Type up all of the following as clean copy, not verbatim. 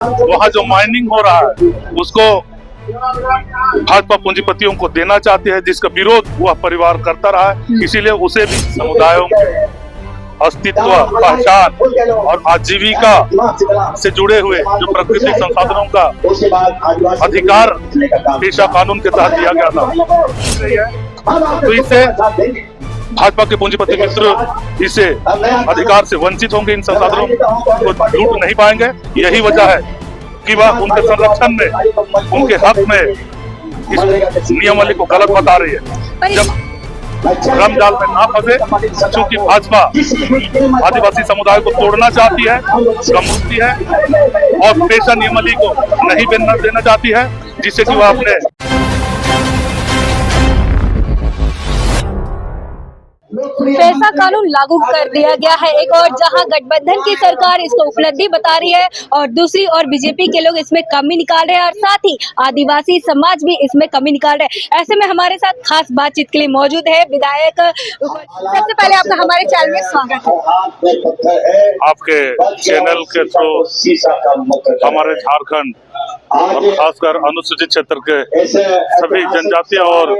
वहाँ जो माइनिंग हो रहा है उसको भाजपा पूंजीपतियों को देना चाहती है, जिसका विरोध वह परिवार करता रहा है। इसीलिए उसे भी समुदायों के अस्तित्व, पहचान और आजीविका से जुड़े हुए जो प्राकृतिक संसाधनों का अधिकार पेशा कानून के तहत दिया गया था, तो इससे भाजपा के पूंजीपति मित्र इससे अधिकार से वंचित होंगे, इन संसाधनों को लूट नहीं पाएंगे। यही वजह है कि वह उनके संरक्षण में, उनके हक में इस नियमावली को गलत बता रही है। जब भ्रम जाल में ना फंसे, क्योंकि भाजपा आदिवासी समुदाय को तोड़ना चाहती है, कमजोरी है और पेशा नियमावली को नहीं देना चाहती है, जिससे कि वह अपने पेशा कानून लागू कर दिया गया है। एक और जहां गठबंधन की सरकार इसको उपलब्धि बता रही है और दूसरी और बीजेपी के लोग इसमें कमी निकाल रहे हैं और साथ ही आदिवासी समाज भी इसमें कमी निकाल रहे हैं। ऐसे में हमारे साथ खास बातचीत के लिए मौजूद है विधायक। सबसे पहले आपका हमारे चैनल में स्वागत है। आपके चैनल के थ्रू हमारे झारखंड और खासकर अनुसूचित क्षेत्र के सभी जनजातीय और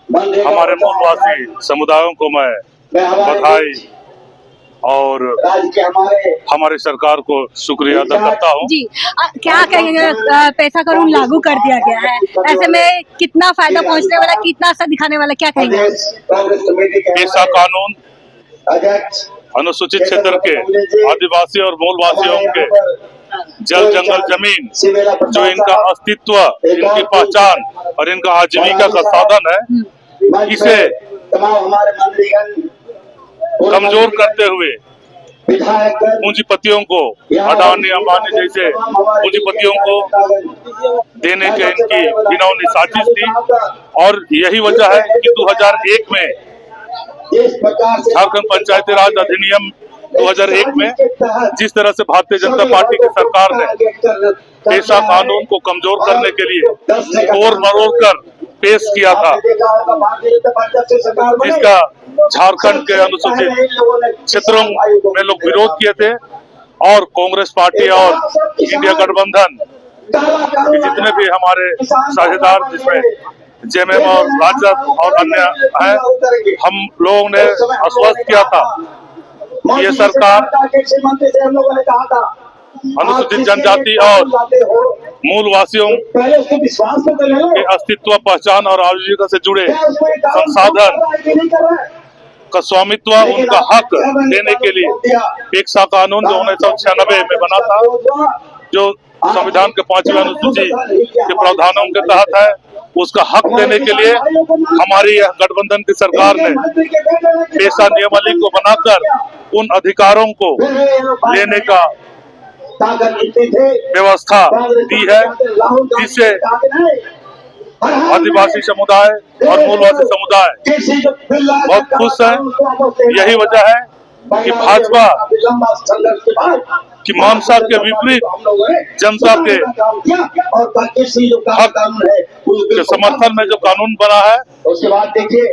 हमारे मूलवासी समुदायों को मैं बधाई और हमारे सरकार को शुक्रिया अदा करता हूँ। जी क्या कहेंगे, पेशा कानून लागू कर दिया गया है, ऐसे में कितना फायदा पहुंचने वाला, कितना असर दिखाने वाला, क्या कहेंगे? पेशा कानून अनुसूचित क्षेत्र के आदिवासी और मूलवासियों के जल, जंगल, जमीन, जो इनका अस्तित्व, इनकी पहचान और इनका आजीविका का साधन है, इसे कमजोर करते हुए पूंजीपतियों को, अडानी अंबानी जैसे पूंजीपतियों को देने के इनकी घिनौनी साजिश थी। और यही वजह है कि 2001 में झारखंड पंचायती राज अधिनियम 2001 में जिस तरह से भारतीय जनता पार्टी की सरकार ने पेशा कानून को कमजोर करने के लिए तोड़ मरोड़ कर पेश किया था, जिसका झारखंड के अनुसूचित क्षेत्रों में लोग विरोध किए थे और कांग्रेस पार्टी और इंडिया गठबंधन के जितने भी हमारे साझेदार, जिसमें जेएमएम और राजद और अन्य हैं, हम लोगों ने आश्वस्त किया था ये सरकार अनुसूचित जनजाति और मूल वासियों के अस्तित्व, पहचान और आजीविका से जुड़े संसाधन का स्वामित्व, उनका हक देने के लिए पेशा कानून जो 1996 में बना था, जो संविधान के 5वें अनुसूची के प्रावधानों के तहत है, उसका हक देने के लिए हमारी यह गठबंधन की सरकार ने पेशा नियमावली को बनाकर उन अधिकारों को लेने का व्यवस्था दी है, जिससे आदिवासी समुदाय और मूलवासी समुदाय बहुत खुश है। यही वजह है कि भाजपा की मांसा के विपरीत जनता के हक के समर्थन में जो कानून बना है,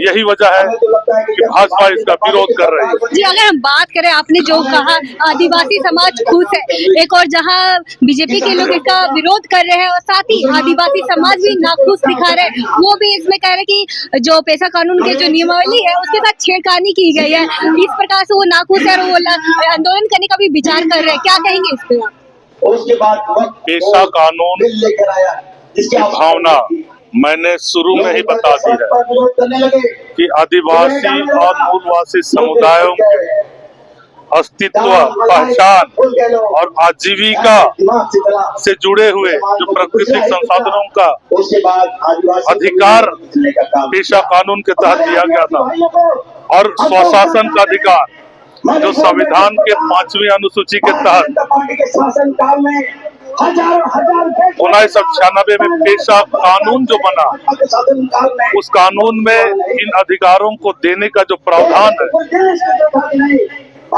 यही वजह है कि भाजपा इसका विरोध कर रही है। जी अगर हम बात करें, आपने जो कहा आदिवासी समाज खुश है, एक और जहां बीजेपी के लोग इसका विरोध कर रहे हैं और साथ ही आदिवासी समाज भी नाखुश दिखा रहे हैं, वो भी इसमें कह रहे हैं कि जो पेशा कानून के जो नियमावली है उसके साथ छेड़खानी की गई है, इस प्रकार से वो नाखुश है और वो आंदोलन करने का भी विचार कर रहे हैं। क्या कहेंगे इस पे? पेशा कानून की भावना मैंने शुरू में ही बता दी है कि आदिवासी और मूलवासी समुदायों के अस्तित्व, पहचान और आजीविका से जुड़े हुए जो प्राकृतिक संसाधनों का अधिकार पेशा कानून के तहत दिया गया था और स्वशासन का अधिकार जो संविधान के 5वीं अनुसूची के तहत 1996 में पेशा कानून जो बना, उस कानून में इन अधिकारों को देने का जो प्रावधान है,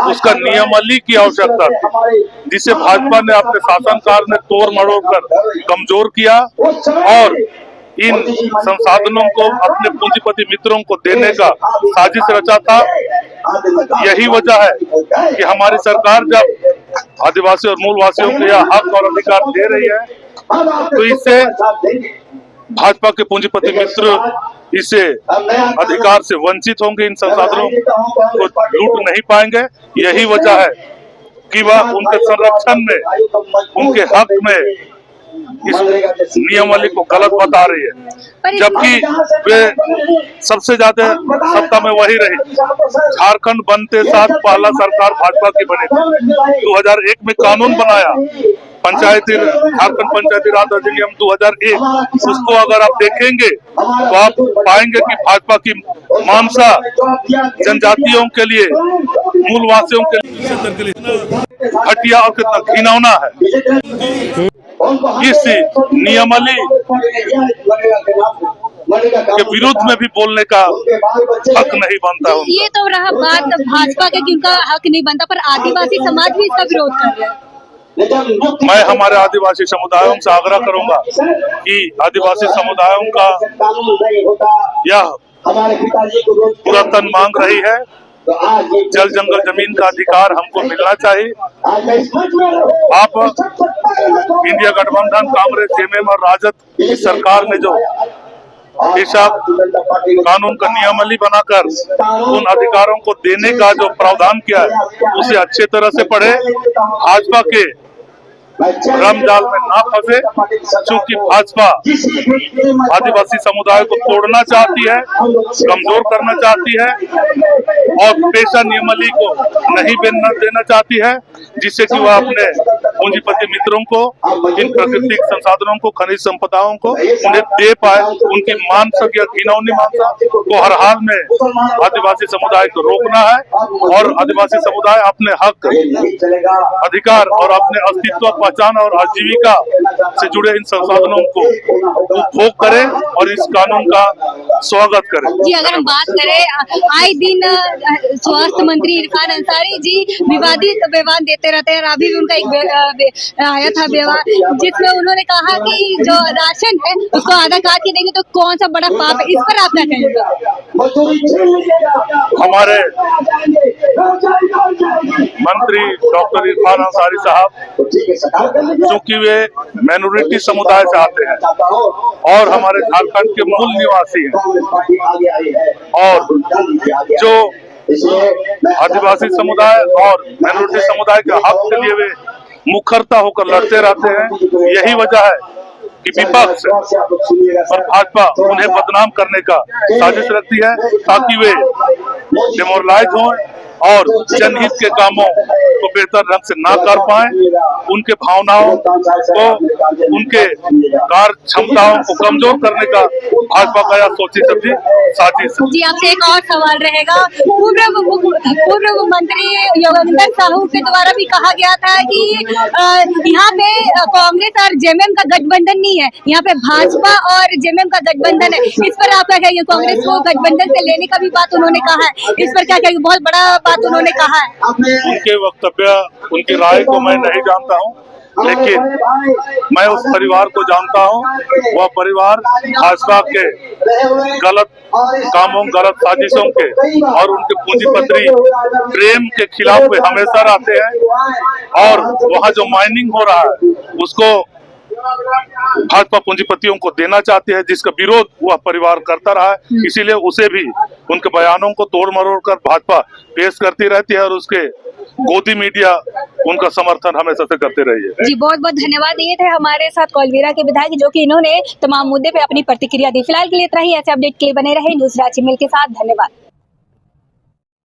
उसका नियमावली की आवश्यकता थी, जिसे भाजपा ने अपने शासनकाल में तोड़ मरोड़ कर कमजोर किया और इन संसाधनों को अपने पूंजीपति मित्रों को देने का साजिश रचा था। यही वजह है कि हमारी सरकार जब आदिवासी और मूलवासियों को यह हक और अधिकार दे रही है, तो इससे भाजपा के पूंजीपति मित्र इसे अधिकार से वंचित होंगे, इन संसाधनों को लूट नहीं पाएंगे। यही वजह है कि वह उनके संरक्षण में, उनके हक में इस नियमावली को गलत बता रही है, जबकि वे सबसे ज्यादा सत्ता में वही रही। झारखंड बनते साथ पहला सरकार भाजपा की बनी थी। 2001 में कानून बनाया, झारखंड पंचायती राज अधिनियम 2001। उसको अगर आप देखेंगे तो आप पाएंगे कि भाजपा की मानसा जनजातियों के लिए, मूलवासियों के लिए घटिया और कितना घिनौना है। इस नियमावली के विरुद्ध में भी बोलने का हक नहीं बनता है। ये तो रहा बात भाजपा के कि उनका हक नहीं बनता, पर आदिवासी समाज भी इसका विरोध कर रहे हैं। मैं हमारे आदिवासी समुदायों से आग्रह करूंगा कि आदिवासी समुदायों का यह पुरातन मांग रही है, जल जंगल जमीन का अधिकार हमको मिलना चाहिए। आप इंडिया गठबंधन, कांग्रेस, जेएमएम और राजद की सरकार में जो ऐसा कानून का नियमावली बनाकर उन अधिकारों को देने का जो प्रावधान किया है, उसे अच्छे तरह से पढ़े, भाजपा के भ्रम जाल में ना फंसे, क्योंकि भाजपा आदिवासी समुदाय को तोड़ना चाहती है, कमजोर करना चाहती है और पेशा नियमावली को नहीं देना चाहती है, जिससे कि वह अपने पूंजीपति मित्रों को इन प्राकृतिक संसाधनों को, खनिज संपदाओं को उन्हें दे पाए। उनकी मानसा या घिनौनी मानसा को हर हाल में आदिवासी समुदाय को रोकना है और आदिवासी समुदाय अपने हक, अधिकार और अपने अस्तित्व, पहचान और आजीविका से जुड़े इन संसाधनों को उपभोग करें और इस कानून का स्वागत करें। जी, अगर हम बात करें, आए दिन स्वास्थ्य मंत्री इरफान अंसारी जी विवादित बयान देते रहते हैं। अभी भी उनका एक आया था बयान, जिसमें उन्होंने कहा कि जो राशन है उसको आधार कार्ड के देंगे तो कौन सा बड़ा पाप है। इस पर आप क्या कहेंगे? हमारे मंत्री डॉक्टर इरफान अंसारी साहब, चूंकि वे माइनॉरिटी समुदाय से आते हैं और हमारे झारखंड के मूल निवासी हैं, और जो आदिवासी समुदाय और माइनॉरिटी समुदाय के हक के लिए वे मुखरता होकर लड़ते रहते हैं। यही वजह है कि विपक्ष और भाजपा उन्हें बदनाम करने का साजिश रखती है, ताकि वे डिमोरलाइज हों और जनहित के कामों को बेहतर ढंग से ना कर पाए, उनके भावनाओं को, उनके कार्य क्षमताओं को कमजोर करने का भाजपा का यह सोची समझी साजिश है। जी, आपसे एक और सवाल रहेगा। पूर्व मंत्री योगेंद्र साहू के द्वारा भी कहा गया था कि यहाँ पे कांग्रेस और जेएमएम का गठबंधन नहीं है, यहाँ पे भाजपा और जेएमएम का गठबंधन है। इस पर आप क्या कहेंगे? कांग्रेस को गठबंधन से लेने का भी बात उन्होंने कहा है, इस पर क्या कहेंगे? बहुत बड़ा बात उन्होंने कहा है। उनके वक्तव्य, उनकी राय को मैं नहीं जानता हूँ, लेकिन मैं उस परिवार को जानता हूँ। वह परिवार भाजपा के गलत कामों, गलत साजिशों के और उनके पूंजीपति प्रेम के खिलाफ वे हमेशा रहते हैं, और वहाँ जो माइनिंग हो रहा है उसको भाजपा पूंजीपतियों को देना चाहती है, जिसका विरोध वह परिवार करता रहा है। इसीलिए उसे भी उनके बयानों को तोड़ मरोड़ कर भाजपा पेश करती रहती है और उसके गोदी मीडिया उनका समर्थन हमेशा से करते रही है। जी, बहुत बहुत धन्यवाद। ये थे हमारे साथ कोलवीरा के विधायक, जो कि इन्होंने तमाम मुद्दे पे अपनी प्रतिक्रिया दी। फिलहाल के लिए इतना ही। ऐसे अपडेट के लिए बने रहे न्यूज़ रांची मिल के साथ। धन्यवाद।